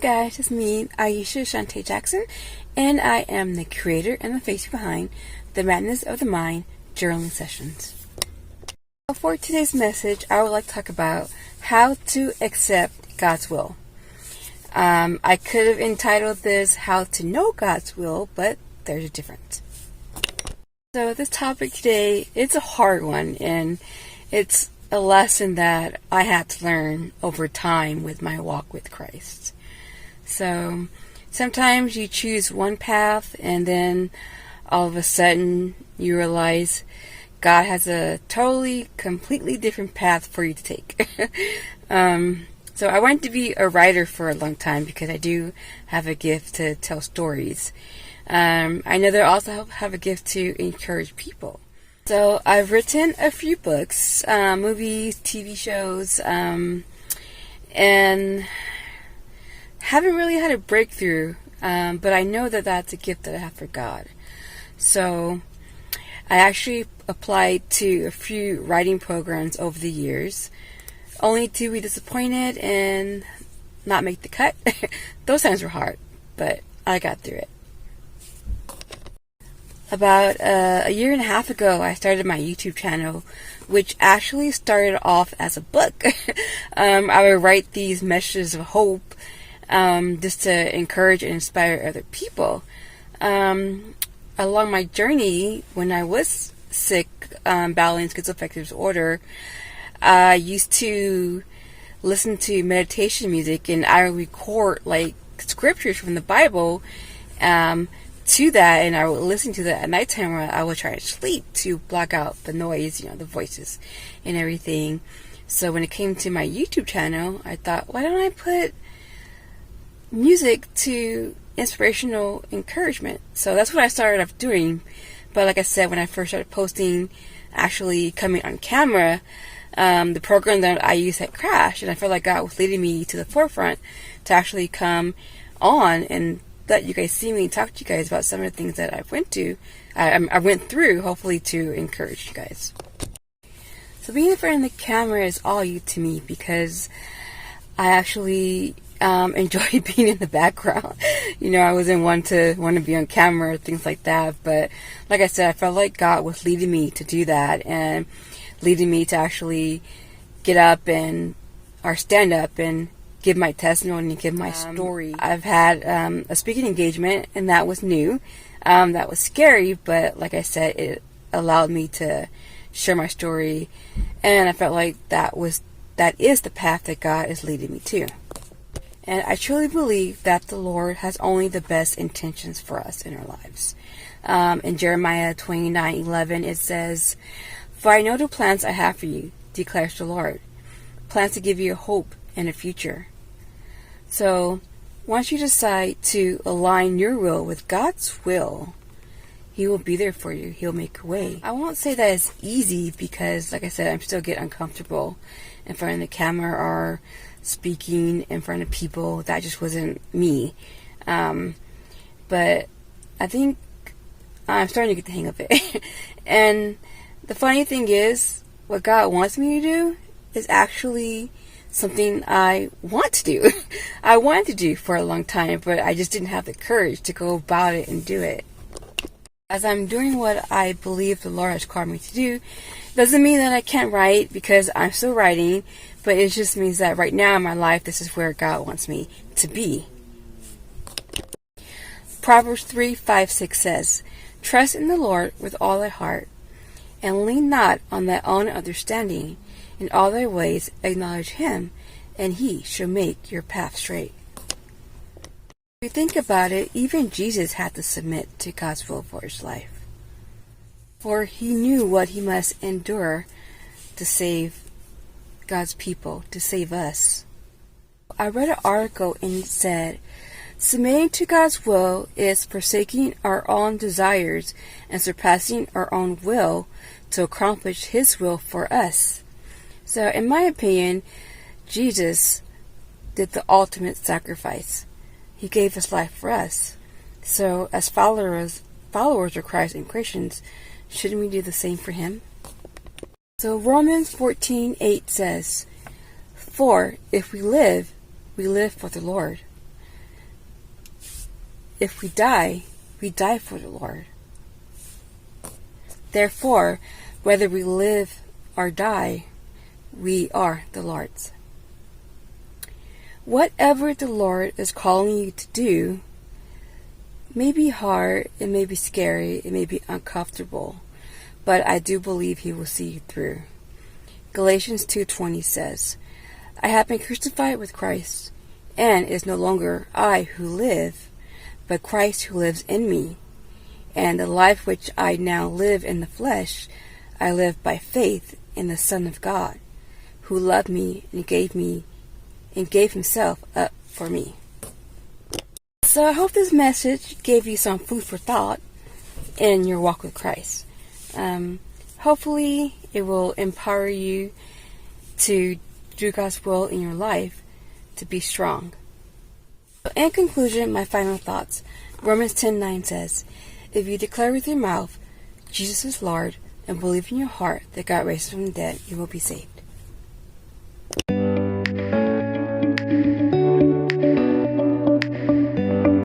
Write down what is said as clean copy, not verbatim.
guys, it's me, Aisha Shante Jackson, and I am the creator and the face behind the Madness of the Mind journaling sessions. For today's message, I would like to talk about how to accept God's will. I could have entitled this How to Know God's Will, but there's a difference. So this topic today, it's a hard one, and it's a lesson that I had to learn over time with my walk with Christ. So sometimes you choose one path and then all of a sudden you realize God has a completely different path for you to take. So I wanted to be a writer for a long time because I do have a gift to tell stories. I know that I also have a gift to encourage people. So I've written a few books, movies, TV shows, and haven't really had a breakthrough, but I know that that's a gift that I have for God. So I actually applied to a few writing programs over the years, only to be disappointed and not make the cut. Those times were hard, but I got through it. About a year and a half ago, I started my YouTube channel, which actually started off as a book. I would write these messages of hope, just to encourage and inspire other people. Along my journey, when I was sick, battling schizoaffective disorder, I used to listen to meditation music, and I would record scriptures from the Bible to that, and I would listen to that at nighttime where I would try to sleep to block out the noise, the voices and everything. So when it came to my YouTube channel, I thought, why don't I put music to inspirational encouragement? So that's what I started off doing. But like I said, when I first started posting, actually coming on camera, the program that I used had crashed, and I felt like God was leading me to the forefront to actually come on and let you guys see me and talk to you guys about some of the things that I went through, hopefully to encourage you guys. So being in front of the camera is all you to me because I actually enjoy being in the background. I wasn't one to want to be on camera, things like that. But like I said, I felt like God was leading me to do that and leading me to actually get up or stand up and give my testimony and give my story. I've had a speaking engagement, and that was new. That was scary, but like I said, it allowed me to share my story, and I felt like that is the path that God is leading me to. And I truly believe that the Lord has only the best intentions for us in our lives. In Jeremiah 29:11, it says, "For I know the plans I have for you, declares the Lord, plans to give you a hope and a future." So once you decide to align your will with God's will, He will be there for you. He'll make a way. I won't say that it's easy because, like I said, I'm still get uncomfortable in front of the camera or speaking in front of people. That just wasn't me. But I think I'm starting to get the hang of it. And the funny thing is, what God wants me to do is actually something I want to do. I wanted to do for a long time, but I just didn't have the courage to go about it and do it. As I'm doing what I believe the Lord has called me to do, doesn't mean that I can't write, because I'm still writing, but it just means that right now in my life, this is where God wants me to be. Proverbs 3:5-6 says, "Trust in the Lord with all thy heart, and lean not on thy own understanding. In all thy ways acknowledge Him, and He shall make your path straight." If you think about it, even Jesus had to submit to God's will for His life. For He knew what He must endure to save God's people, to save us. I read an article and it said, submitting to God's will is forsaking our own desires and surpassing our own will to accomplish His will for us. So in my opinion, Jesus did the ultimate sacrifice. He gave His life for us. So as followers of Christ and Christians, shouldn't we do the same for Him? So Romans 14:8 says, "For if we live for the Lord. if we die for the Lord. Therefore, whether we live or die, we are the Lord's. Whatever the Lord is calling you to do may be hard, it may be scary, it may be uncomfortable, but I do believe He will see you through. Galatians 2:20 says, I have been crucified with Christ, and it is no longer I who live, but Christ who lives in me. And the life which I now live in the flesh, I live by faith in the Son of God, who loved me and gave Himself up for me. So I hope this message gave you some food for thought in your walk with Christ. Hopefully it will empower you to do God's will in your life, to be strong. In conclusion, my final thoughts. Romans 10:9 says, if you declare with your mouth Jesus is Lord and believe in your heart that God raised Him from the dead, you will be saved.